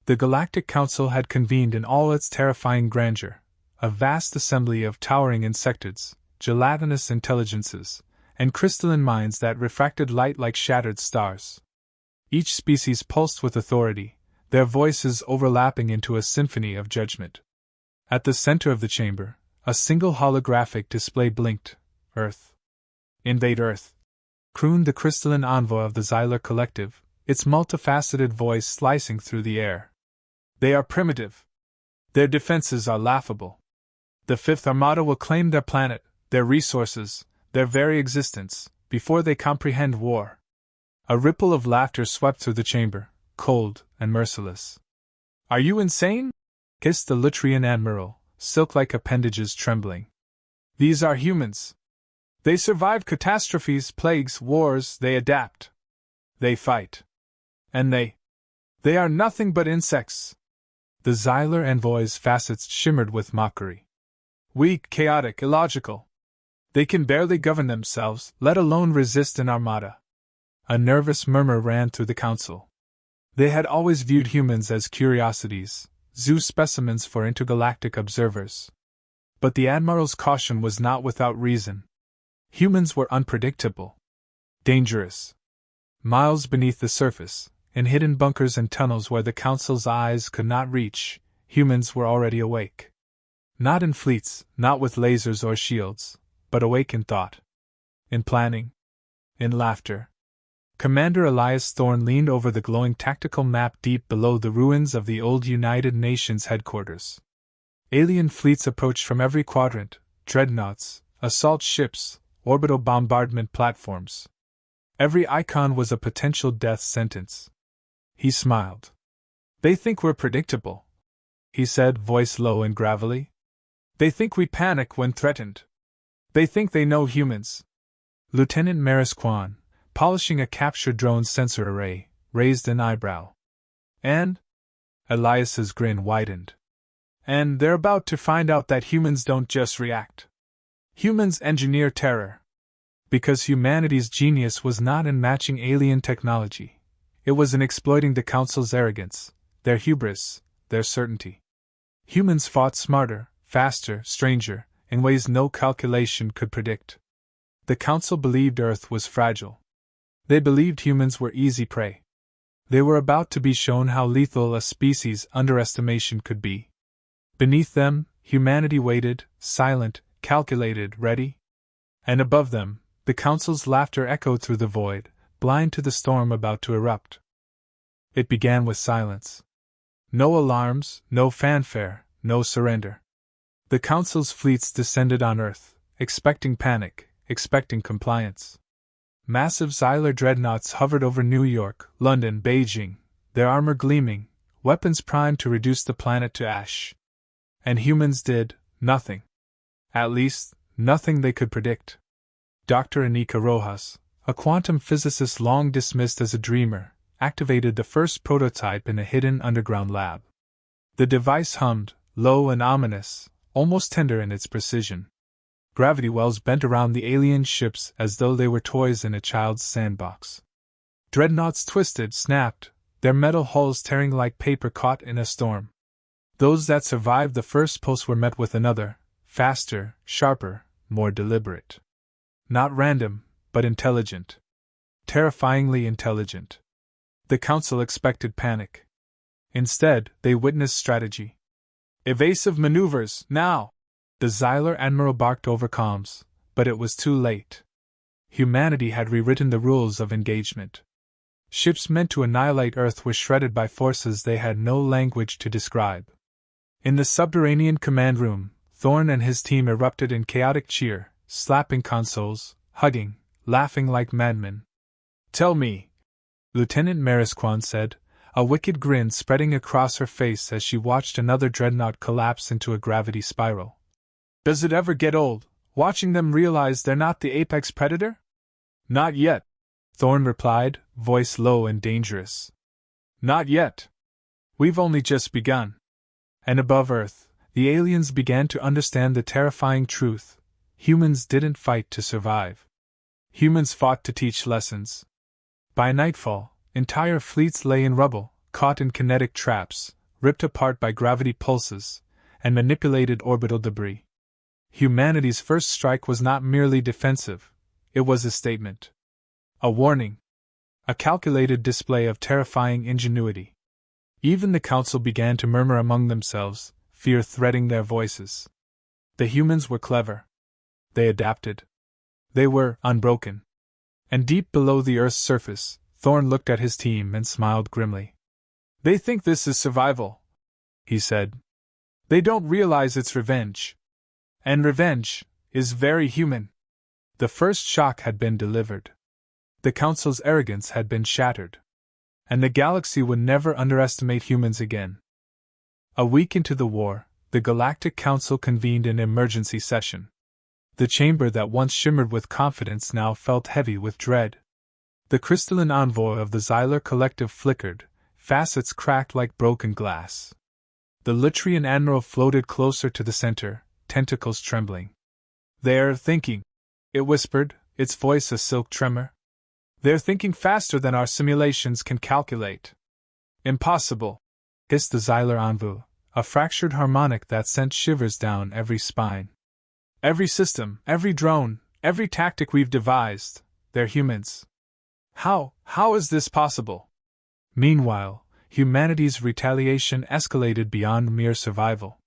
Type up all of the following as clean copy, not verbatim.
The Galactic Council had convened in all its terrifying grandeur, a vast assembly of towering insectoids, gelatinous intelligences, and crystalline minds that refracted light like shattered stars. Each species pulsed with authority, their voices overlapping into a symphony of judgment. At the center of the chamber, a single holographic display blinked. Earth. Invade Earth, crooned the crystalline envoy of the Xyler Collective, its multifaceted voice slicing through the air. They are primitive. Their defenses are laughable. The Fifth Armada will claim their planet, their resources, their very existence, before they comprehend war. A ripple of laughter swept through the chamber, cold and merciless. Are you insane? Hissed the Lutrian admiral, silk-like appendages trembling. These are humans. They survive catastrophes, plagues, wars, they adapt. They fight. And they are nothing but insects. The Xyler envoy's facets shimmered with mockery. Weak, chaotic, illogical. They can barely govern themselves, let alone resist an armada. A nervous murmur ran through the council. They had always viewed humans as curiosities, zoo specimens for intergalactic observers. But the admiral's caution was not without reason. Humans were unpredictable. Dangerous. Miles beneath the surface, in hidden bunkers and tunnels where the Council's eyes could not reach, humans were already awake. Not in fleets, not with lasers or shields, but awake in thought. In planning. In laughter. Commander Elias Thorne leaned over the glowing tactical map deep below the ruins of the old United Nations headquarters. Alien fleets approached from every quadrant, dreadnoughts, assault ships, orbital bombardment platforms. Every icon was a potential death sentence. He smiled. They think we're predictable, he said, voice low and gravelly. They think we panic when threatened. They think they know humans. Lieutenant Marisquan, polishing a capture drone sensor array, raised an eyebrow. And? Elias's grin widened. And they're about to find out that humans don't just react. Humans engineer terror. Because humanity's genius was not in matching alien technology. It was in exploiting the Council's arrogance, their hubris, their certainty. Humans fought smarter, faster, stranger, in ways no calculation could predict. The Council believed Earth was fragile. They believed humans were easy prey. They were about to be shown how lethal a species' underestimation could be. Beneath them, humanity waited, silent, calculated, ready. And above them, the Council's laughter echoed through the void, blind to the storm about to erupt. It began with silence. No alarms, no fanfare, no surrender. The Council's fleets descended on Earth, expecting panic, expecting compliance. Massive Xyler dreadnoughts hovered over New York, London, Beijing, their armor gleaming, weapons primed to reduce the planet to ash. And humans did nothing. At least, nothing they could predict. Dr. Anika Rojas, a quantum physicist long dismissed as a dreamer, activated the first prototype in a hidden underground lab. The device hummed, low and ominous, almost tender in its precision. Gravity wells bent around the alien ships as though they were toys in a child's sandbox. Dreadnoughts twisted, snapped, their metal hulls tearing like paper caught in a storm. Those that survived the first pulse were met with another, faster, sharper, more deliberate. Not random, but intelligent. Terrifyingly intelligent. The Council expected panic. Instead, they witnessed strategy. Evasive maneuvers, now! The Xyler admiral barked over comms, but it was too late. Humanity had rewritten the rules of engagement. Ships meant to annihilate Earth were shredded by forces they had no language to describe. In the subterranean command room, Thorne and his team erupted in chaotic cheer, slapping consoles, hugging, laughing like madmen. Tell me, Lieutenant Marisquan said, a wicked grin spreading across her face as she watched another dreadnought collapse into a gravity spiral. Does it ever get old, watching them realize they're not the apex predator? Not yet, Thorne replied, voice low and dangerous. Not yet. We've only just begun. And above Earth, the aliens began to understand the terrifying truth. Humans didn't fight to survive. Humans fought to teach lessons. By nightfall, entire fleets lay in rubble, caught in kinetic traps, ripped apart by gravity pulses, and manipulated orbital debris. Humanity's first strike was not merely defensive, it was a statement. A warning. A calculated display of terrifying ingenuity. Even the Council began to murmur among themselves, fear threading their voices. The humans were clever. They adapted. They were unbroken. And deep below the Earth's surface, Thorn looked at his team and smiled grimly. They think this is survival, he said. They don't realize it's revenge. And revenge is very human. The first shock had been delivered. The Council's arrogance had been shattered. And the galaxy would never underestimate humans again. A week into the war, the Galactic Council convened an emergency session. The chamber that once shimmered with confidence now felt heavy with dread. The crystalline envoy of the Xylar Collective flickered, facets cracked like broken glass. The Litrian Admiral floated closer to the center, tentacles trembling. They're thinking, it whispered, its voice a silk tremor. They're thinking faster than our simulations can calculate. Impossible, hissed the Xylar envoy, a fractured harmonic that sent shivers down every spine. Every system, every drone, every tactic we've devised, they're humans. How is this possible? Meanwhile, humanity's retaliation escalated beyond mere survival.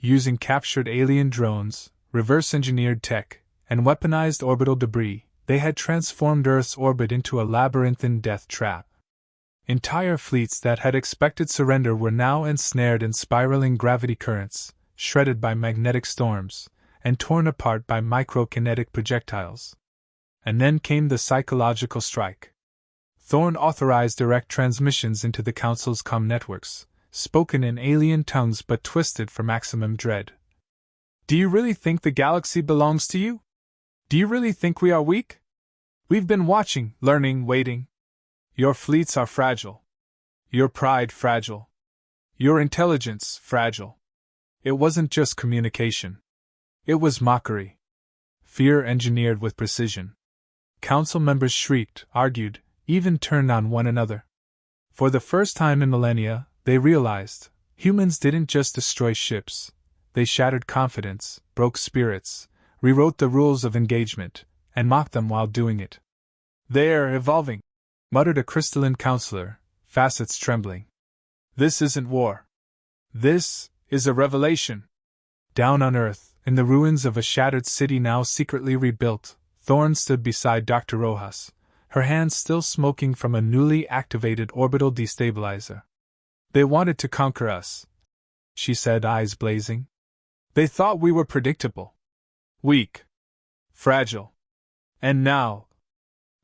Using captured alien drones, reverse-engineered tech, and weaponized orbital debris, they had transformed Earth's orbit into a labyrinthine death trap. Entire fleets that had expected surrender were now ensnared in spiraling gravity currents, shredded by magnetic storms, and torn apart by microkinetic projectiles. And then came the psychological strike. Thorn authorized direct transmissions into the Council's comm networks, spoken in alien tongues but twisted for maximum dread. Do you really think the galaxy belongs to you? Do you really think we are weak? We've been watching, learning, waiting. Your fleets are fragile. Your pride fragile. Your intelligence fragile. It wasn't just communication. It was mockery. Fear engineered with precision. Council members shrieked, argued, even turned on one another. For the first time in millennia, they realized, humans didn't just destroy ships. They shattered confidence, broke spirits, rewrote the rules of engagement, and mocked them while doing it. They're evolving, muttered a crystalline counselor, facets trembling. This isn't war. This is a revelation. Down on Earth, in the ruins of a shattered city now secretly rebuilt, Thorn stood beside Dr. Rojas, her hands still smoking from a newly activated orbital destabilizer. They wanted to conquer us, she said, eyes blazing. They thought we were predictable. Weak. Fragile. And now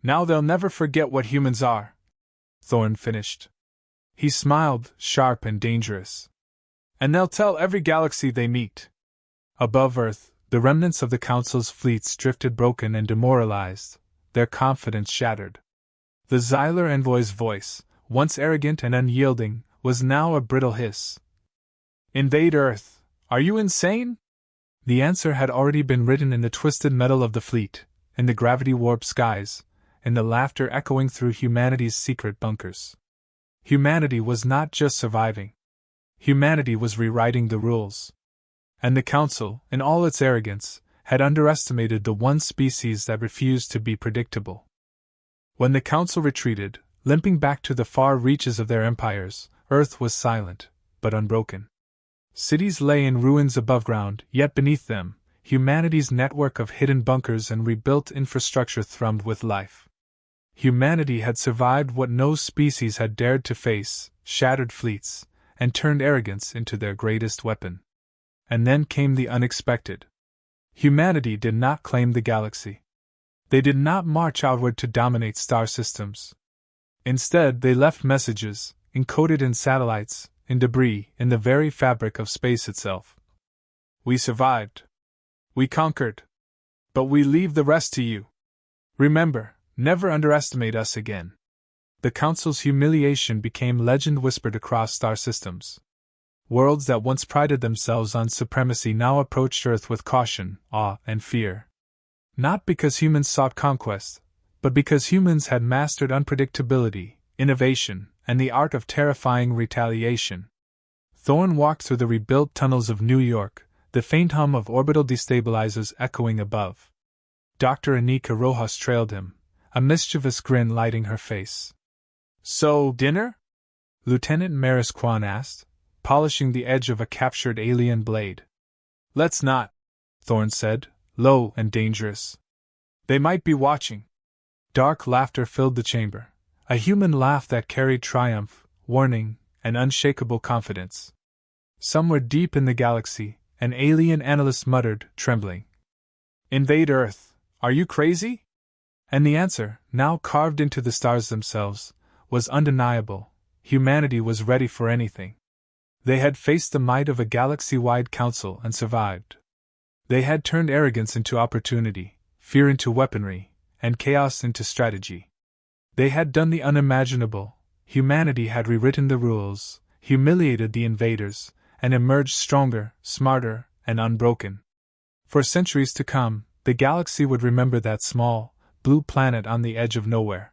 they'll never forget what humans are, Thorn finished. He smiled, sharp and dangerous. And they'll tell every galaxy they meet. Above Earth, the remnants of the Council's fleets drifted broken and demoralized, their confidence shattered. The Xylar envoy's voice, once arrogant and unyielding, was now a brittle hiss. Invade Earth! Are you insane? The answer had already been written in the twisted metal of the fleet, in the gravity-warped skies, in the laughter echoing through humanity's secret bunkers. Humanity was not just surviving. Humanity was rewriting the rules. And the Council, in all its arrogance, had underestimated the one species that refused to be predictable. When the Council retreated, limping back to the far reaches of their empires, Earth was silent, but unbroken. Cities lay in ruins above ground, yet beneath them, humanity's network of hidden bunkers and rebuilt infrastructure thrummed with life. Humanity had survived what no species had dared to face, shattered fleets, and turned arrogance into their greatest weapon. And then came the unexpected. Humanity did not claim the galaxy. They did not march outward to dominate star systems. Instead, they left messages, encoded in satellites, in debris, in the very fabric of space itself. We survived. We conquered. But we leave the rest to you. Remember, never underestimate us again. The Council's humiliation became legend whispered across star systems. Worlds that once prided themselves on supremacy now approached Earth with caution, awe, and fear. Not because humans sought conquest, but because humans had mastered unpredictability, innovation, and the art of terrifying retaliation. Thorne walked through the rebuilt tunnels of New York, the faint hum of orbital destabilizers echoing above. Dr. Anika Rojas trailed him, a mischievous grin lighting her face. So, dinner? Lieutenant Maris Kwan asked, polishing the edge of a captured alien blade. Let's not, Thorne said, low and dangerous. They might be watching. Dark laughter filled the chamber, a human laugh that carried triumph, warning, and unshakable confidence. Somewhere deep in the galaxy, an alien analyst muttered, trembling. Invade Earth, are you crazy? And the answer, now carved into the stars themselves, was undeniable. Humanity was ready for anything. They had faced the might of a galaxy-wide council and survived. They had turned arrogance into opportunity, fear into weaponry, and chaos into strategy. They had done the unimaginable. Humanity had rewritten the rules, humiliated the invaders, and emerged stronger, smarter, and unbroken. For centuries to come, the galaxy would remember that small, blue planet on the edge of nowhere.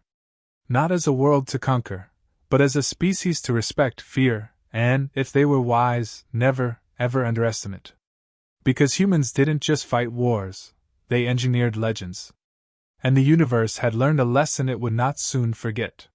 Not as a world to conquer, but as a species to respect, fear, and, if they were wise, never, ever underestimate. Because humans didn't just fight wars, they engineered legends. And the universe had learned a lesson it would not soon forget.